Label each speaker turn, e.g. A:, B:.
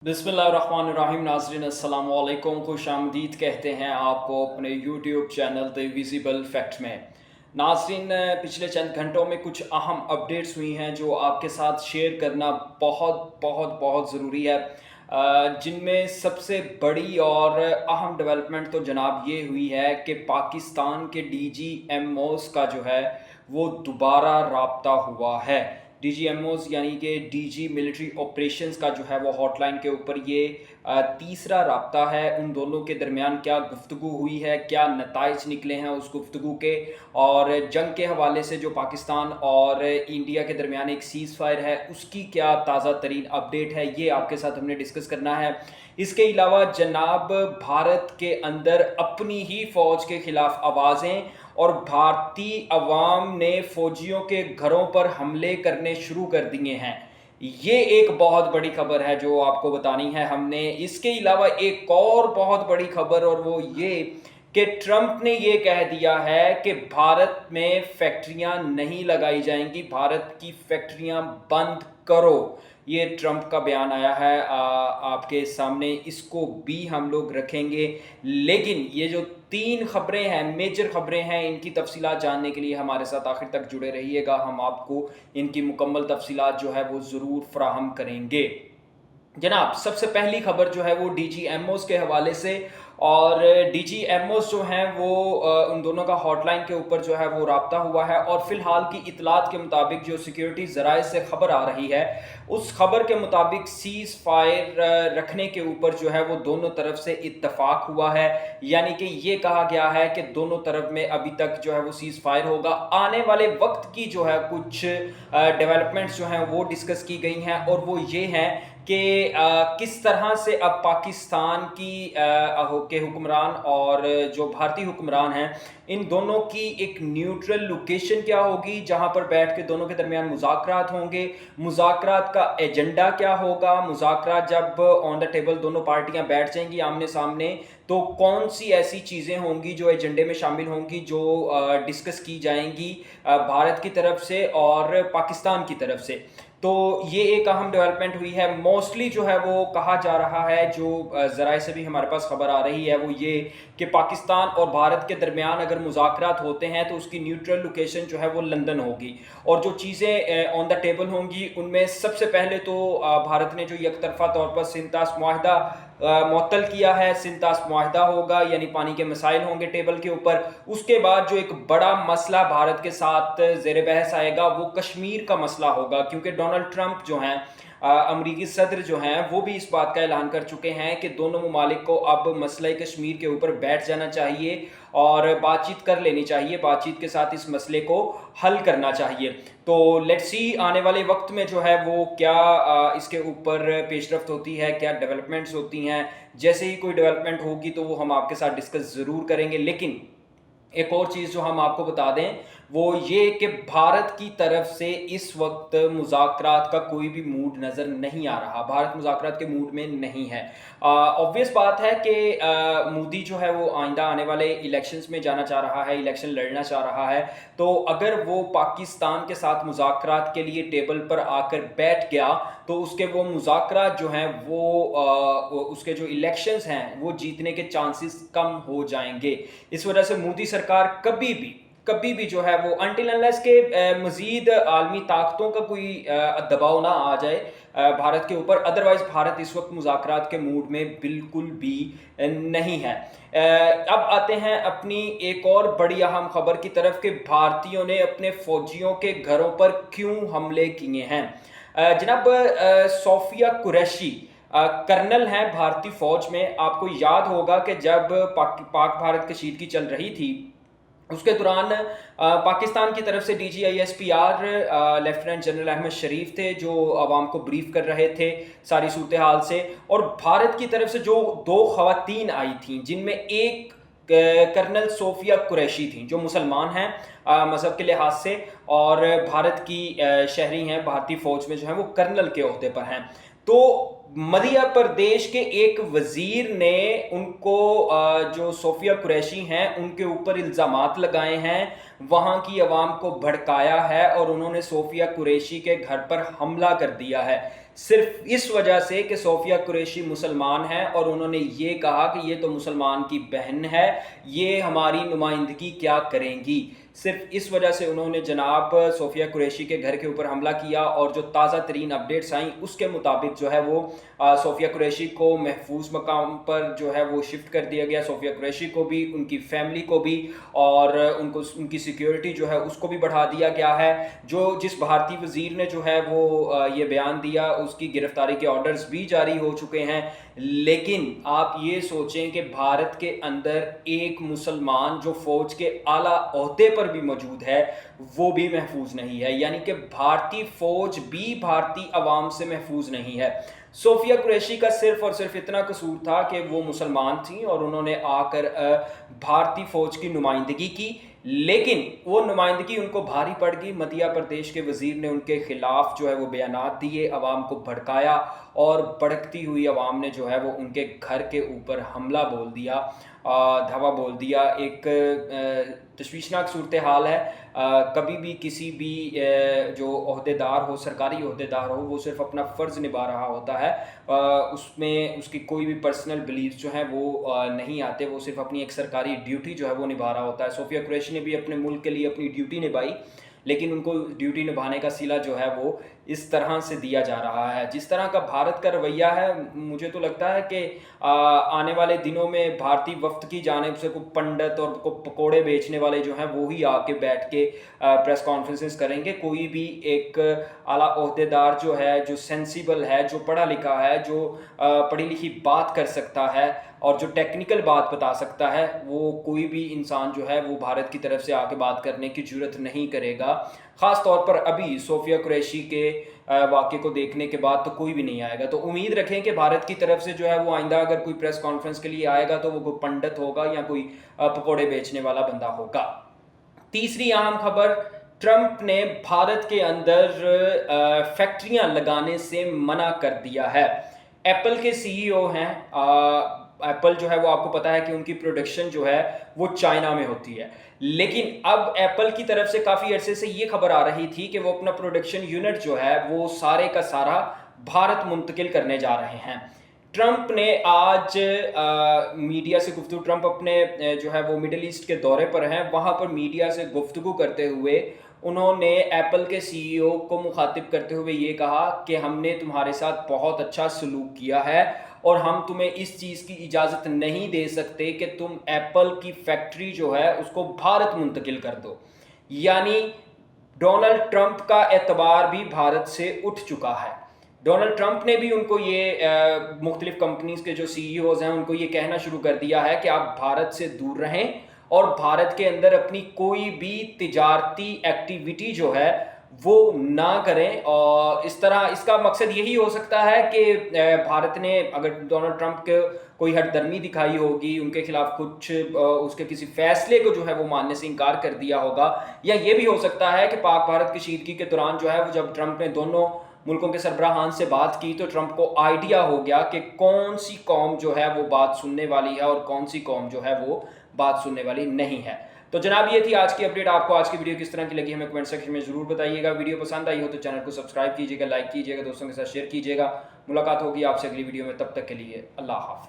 A: बिस्मिल्लाहिर्रहमानिर्रहीम। नाज़रीन अस्सलाम वालेकुम, खुश आमदीद कहते हैं आपको अपने YouTube channel the visible fact में। नाज़रीन, पिछले चंद घंटों में कुछ अहम अपडेट्स हुई हैं जो आपके साथ शेयर करना बहुत बहुत बहुत ज़रूरी है। जिनमें सबसे बड़ी और अहम डेवलपमेंट तो जनाब ये हुई है कि पाकिस्तान के DGMOs का जो है वो दोबारा राब्ता हुआ है। DGMOs यानी कि DG मिलिट्री ऑपरेशंस का जो है वो हॉटलाइन के ऊपर ये तीसरा राब्ता है। उन दोनों के दरमियान क्या गुफ्तगू हुई है, क्या नताइज निकले हैं उस गुफ्तगू के, और जंग के हवाले से जो पाकिस्तान और इंडिया के दरमियान एक सीज़ फायर है उसकी क्या ताज़ा तरीन अपडेट है, ये आपके साथ हमने डिस्कस करना है। इसके अलावा जनाब भारत के अंदर अपनी ही फ़ौज के ख़िलाफ़ आवाज़ें और भारतीय अवाम ने फ़ौजियों के घरों पर हमले करने शुरू कर दिए हैं। ये एक बहुत बड़ी खबर है जो आपको बतानी है हमने। इसके अलावा एक और बहुत बड़ी खबर, और वो ये कि ट्रंप ने ये कह दिया है कि भारत में फैक्ट्रियां नहीं लगाई जाएंगी, भारत की फैक्ट्रियां बंद करो। ये ट्रंप का बयान आया है आपके सामने, इसको भी हम लोग रखेंगे। लेकिन ये जो तीन खबरें हैं, मेजर खबरें हैं, इनकी तफसीलात जानने के लिए हमारे साथ आखिर तक जुड़े रहिएगा। हम आपको इनकी मुकम्मल तफसीलात जो है वो ज़रूर फराहम करेंगे। जनाब, सबसे पहली खबर जो है वो DGMOs के हवाले से, और DGMOs जो हैं वो उन दोनों का हॉटलाइन के ऊपर जो है वो राब्ता हुआ है। और फिलहाल की इतलात के मुताबिक जो सिक्योरिटी ज़राए से खबर आ रही है उस खबर के मुताबिक सीज़ फायर रखने के ऊपर जो है वो दोनों तरफ से इत्तफाक हुआ है। यानी कि ये कहा गया है कि दोनों तरफ में अभी तक जो है वो सीज़ फायर होगा। आने वाले वक्त की जो है कुछ डेवलपमेंट्स जो हैं वो डिस्कस की गई हैं, और वो ये हैं कि किस तरह से अब पाकिस्तान के हुक्मरान और जो भारतीय हुक्मरान हैं इन दोनों की एक न्यूट्रल लोकेशन क्या होगी जहां पर बैठ के दोनों के दरमियान मुज़ाकरात होंगे, मुज़ाकरात का एजेंडा क्या होगा, मुज़ाकरात जब ऑन द टेबल दोनों पार्टियां बैठ जाएंगी आमने सामने तो कौन सी ऐसी चीज़ें होंगी जो एजेंडे में शामिल होंगी, जो डिस्कस की जाएंगी भारत की तरफ से और पाकिस्तान की तरफ से। तो ये एक अहम डेवलपमेंट हुई है। मोस्टली जो है वो कहा जा रहा है, जो ज़राए से भी हमारे पास खबर आ रही है, वो ये कि पाकिस्तान और भारत के दरमियान अगर मुज़ाकरात होते हैं तो उसकी न्यूट्रल लोकेशन जो है वो लंदन होगी। और जो चीज़ें ऑन द टेबल होंगी उनमें सबसे पहले तो भारत ने जो एकतरफ़ा तौर पर सिंतास मुआहदा मुअत्तल किया है, सिंतास मुआहदा होगा, यानी पानी के मसाइल होंगे टेबल के ऊपर। उसके बाद जो एक बड़ा मसला भारत के साथ ज़ेर बहस आएगा वो कश्मीर का मसला होगा, क्योंकि डोनाल्ड ट्रंप जो हैं अमरीकी सदर जो हैं वो भी इस बात का ऐलान कर चुके हैं कि दोनों ममालिक को अब मसला कश्मीर के ऊपर बैठ जाना चाहिए और बातचीत कर लेनी चाहिए, बातचीत के साथ इस मसले को हल करना चाहिए। तो लेट्स सी आने वाले वक्त में जो है वो क्या इसके ऊपर पेशरफ्त होती है, क्या डेवलपमेंट्स होती हैं। जैसे ही कोई डेवलपमेंट होगी तो वो हम आपके साथ डिस्कस ज़रूर करेंगे। लेकिन एक और चीज़ जो हम आपको बता दें वो ये कि भारत की तरफ से इस वक्त मुज़ाकरात का कोई भी मूड नज़र नहीं आ रहा, भारत मुज़ाकरात के मूड में नहीं है। ऑब्वियस बात है कि मोदी जो है वो आइंदा आने वाले इलेक्शंस में जाना चाह रहा है, इलेक्शन लड़ना चाह रहा है। तो अगर वो पाकिस्तान के साथ मुज़ाकरात के लिए टेबल पर आकर बैठ गया तो उसके वो मुज़ाकरात जो हैं वो उसके जो इलेक्शंस हैं वो जीतने के चांसेस कम हो जाएंगे। इस वजह से मोदी सरकार कभी भी जो है वो अनटिल अनलेस के मज़ीद आलमी ताकतों का कोई दबाव ना आ जाए भारत के ऊपर, अदरवाइज भारत इस वक्त मुज़ाकरात के मूड में बिल्कुल भी नहीं है। अब आते हैं अपनी एक और बड़ी अहम खबर की तरफ कि भारतीयों ने अपने फौजियों के घरों पर क्यों हमले किए हैं। जनाब सोफिया कुरैशी कर्नल हैं भारतीय फौज में। आपको याद होगा कि जब पाक भारत कशीदगी चल रही थी उसके दौरान पाकिस्तान की तरफ से DGISPR लेफ्टिनेंट जनरल अहमद शरीफ थे जो आवाम को ब्रीफ कर रहे थे सारी सूरत हाल से, और भारत की तरफ से जो दो ख़वातीन आई थीं जिनमें एक कर्नल सोफिया कुरैशी थी जो मुसलमान हैं मज़हब के लिहाज से और भारत की शहरी हैं, भारतीय फ़ौज में जो है वो कर्नल के ओहदे पर हैं। तो मध्य प्रदेश के एक वजीर ने उनको जो सोफिया कुरैशी हैं उनके ऊपर इल्ज़ामात लगाए हैं, वहाँ की आवाम को भड़काया है और उन्होंने सोफिया कुरैशी के घर पर हमला कर दिया है। صرف اس وجہ سے کہ صوفیہ قریشی مسلمان ہیں اور انہوں نے یہ کہا کہ یہ تو مسلمان کی بہن ہے، یہ ہماری نمائندگی کیا کریں گی۔ صرف اس وجہ سے انہوں نے جناب صوفیہ قریشی کے گھر کے اوپر حملہ کیا، اور جو تازہ ترین اپڈیٹس آئیں اس کے مطابق جو ہے وہ صوفیہ قریشی کو محفوظ مقام پر جو ہے وہ شفٹ کر دیا گیا، صوفیہ قریشی کو بھی، ان کی فیملی کو بھی، اور ان کی سیکیورٹی جو ہے اس کو بھی بڑھا دیا گیا ہے۔ جس بھارتی وزیر نے جو ہے وہ یہ بیان دیا، اس کی گرفتاری کے آرڈرز بھی جاری ہو چکے ہیں۔ لیکن آپ یہ سوچیں کہ بھارت کے اندر ایک مسلمان جو فوج کے اعلیٰ عہدے پر بھی موجود ہے وہ بھی محفوظ نہیں ہے، یعنی کہ بھارتی فوج بھی بھارتی عوام سے محفوظ نہیں ہے۔ صوفیہ قریشی کا صرف اور صرف اتنا قصور تھا کہ وہ مسلمان تھیں اور انہوں نے آ کر بھارتی فوج کی نمائندگی کی، لیکن وہ نمائندگی ان کو بھاری پڑ گئی۔ مدھیہ پردیش کے وزیر نے ان کے خلاف جو ہے وہ بیانات دیے، عوام کو بھڑکایا، اور بھڑکتی ہوئی عوام نے جو ہے وہ ان کے گھر کے اوپر حملہ بول دیا، دھاوا بول دیا۔ ایک تشویشناک صورتحال ہے۔ کبھی بھی کسی بھی جو عہدیدار ہو، سرکاری عہدیدار ہو، وہ صرف اپنا فرض نبھا رہا ہوتا ہے، اس میں اس کی کوئی بھی پرسنل بلیف جو ہیں وہ نہیں آتے، وہ صرف اپنی ایک سرکاری ڈیوٹی جو ہے وہ نبھا رہا ہوتا ہے۔ صوفیہ قریشی نے بھی اپنے ملک کے لیے اپنی ڈیوٹی نبھائی، لیکن ان کو ڈیوٹی نبھانے کا صلہ جو ہے وہ اس طرح سے دیا جا رہا ہے۔ جس طرح کا بھارت کا رویہ ہے، مجھے تو لگتا ہے کہ آنے والے دنوں میں بھارتی وفد کی جانب سے کوئی پنڈت اور پکوڑے بیچنے والے جو ہیں وہی آ کے بیٹھ کے پریس کانفرنسز کریں گے۔ کوئی بھی ایک اعلیٰ عہدیدار جو ہے، جو سینسیبل ہے، جو پڑھا لکھا ہے، جو پڑھی لکھی بات کر سکتا ہے اور جو ٹیکنیکل بات بتا سکتا ہے، وہ کوئی بھی انسان جو ہے وہ بھارت کی طرف سے آ کے بات کرنے کی جرت نہیں کرے گا۔ خاص طور پر ابھی صوفیہ قریشی کے واقعے کو دیکھنے کے بعد تو کوئی بھی نہیں آئے گا۔ تو امید رکھیں کہ بھارت کی طرف سے جو ہے وہ آئندہ اگر کوئی پریس کانفرنس کے لیے آئے گا تو وہ کوئی پنڈت ہوگا یا کوئی پکوڑے بیچنے والا بندہ ہوگا۔ تیسری اہم خبر، ٹرمپ نے بھارت کے اندر فیکٹریاں لگانے سے منع کر دیا ہے۔ ایپل کے سی ای او ہیں، ایپل جو ہے وہ آپ کو پتا ہے کہ ان کی پروڈکشن جو ہے وہ چائنا میں ہوتی ہے، لیکن اب ایپل کی طرف سے کافی عرصے سے یہ خبر آ رہی تھی کہ وہ اپنا پروڈکشن یونٹ جو ہے وہ سارے کا سارا بھارت منتقل کرنے جا رہے ہیں۔ ٹرمپ نے آج میڈیا سے گفتگو، ٹرمپ اپنے جو ہے وہ مڈل ایسٹ کے دورے پر ہیں، وہاں پر میڈیا سے گفتگو کرتے ہوئے انہوں نے ایپل کے سی ای او کو مخاطب کرتے ہوئے یہ کہا کہ ہم نے تمہارے ساتھ بہت اچھا سلوک کیا ہے اور ہم تمہیں اس چیز کی اجازت نہیں دے سکتے کہ تم ایپل کی فیکٹری جو ہے اس کو بھارت منتقل کر دو۔ یعنی ڈونلڈ ٹرمپ کا اعتبار بھی بھارت سے اٹھ چکا ہے۔ ڈونلڈ ٹرمپ نے بھی ان کو یہ مختلف کمپنیز کے جو سی ای اوز ہیں ان کو یہ کہنا شروع کر دیا ہے کہ آپ بھارت سے دور رہیں اور بھارت کے اندر اپنی کوئی بھی تجارتی ایکٹیویٹی جو ہے وہ نہ کریں۔ اور اس طرح اس کا مقصد یہی ہو سکتا ہے کہ بھارت نے اگر ڈونلڈ ٹرمپ کے کوئی ہٹ درمی دکھائی ہوگی، ان کے خلاف کچھ اس کے کسی فیصلے کو جو ہے وہ ماننے سے انکار کر دیا ہوگا، یا یہ بھی ہو سکتا ہے کہ پاک بھارت کشیدگی کے دوران جو ہے وہ جب ٹرمپ نے دونوں ملکوں کے سربراہان سے بات کی تو ٹرمپ کو آئیڈیا ہو گیا کہ کون سی قوم جو ہے وہ بات سننے والی ہے اور کون سی قوم جو ہے وہ بات سننے والی نہیں ہے۔ تو جناب یہ تھی آج کی اپڈیٹ۔ آپ کو آج کی ویڈیو کس طرح کی لگی ہمیں کمنٹ سیکشن میں ضرور بتائیے گا۔ ویڈیو پسند آئی ہو تو چینل کو سبسکرائب کیجیے گا، لائک کیجیے گا، دوستوں کے ساتھ شیئر کیجیے گا۔ ملاقات ہوگی آپ سے اگلی ویڈیو میں، تب تک کے لیے اللہ حافظ۔